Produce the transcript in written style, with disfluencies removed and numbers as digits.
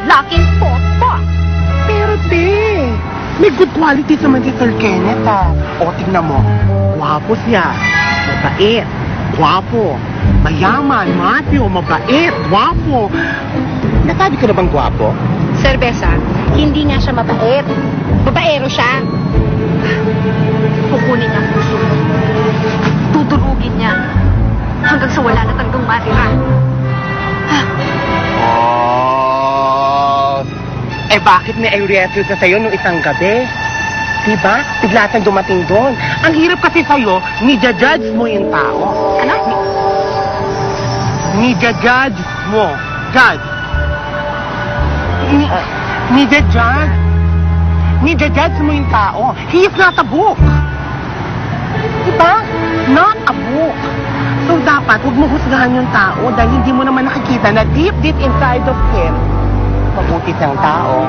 bad-looking pot. Pero, te, may good qualities naman si Sir Kenneth, ha? O, tignan mo. Gwapo siya. Mabait. Gwapo. Mayaman. Matyo. Mabait. Gwapo. Nasabi ko na bang gwapo? Sir Besa, hindi nga siya mabait. Babaero siya. Kukunin niya ang puso mo. Tudurugin niya. Hanggang sa wala na talagang matira. Oh. Eh, bakit may i-reassure ka sa'yo nung isang gabi? Diba? Bigla siyang dumating doon. Ang hirap kasi sa'yo, ni-judge mo yung tao. Ano? Ni-judge mo. Judge. Ni-judge. Ni-judge mo yung tao. He is not a book. Diba? Not a book. So, dapat, huwag mo husgahan yung tao dahil hindi mo naman nakikita na deep inside of him, mabuti siyang tao.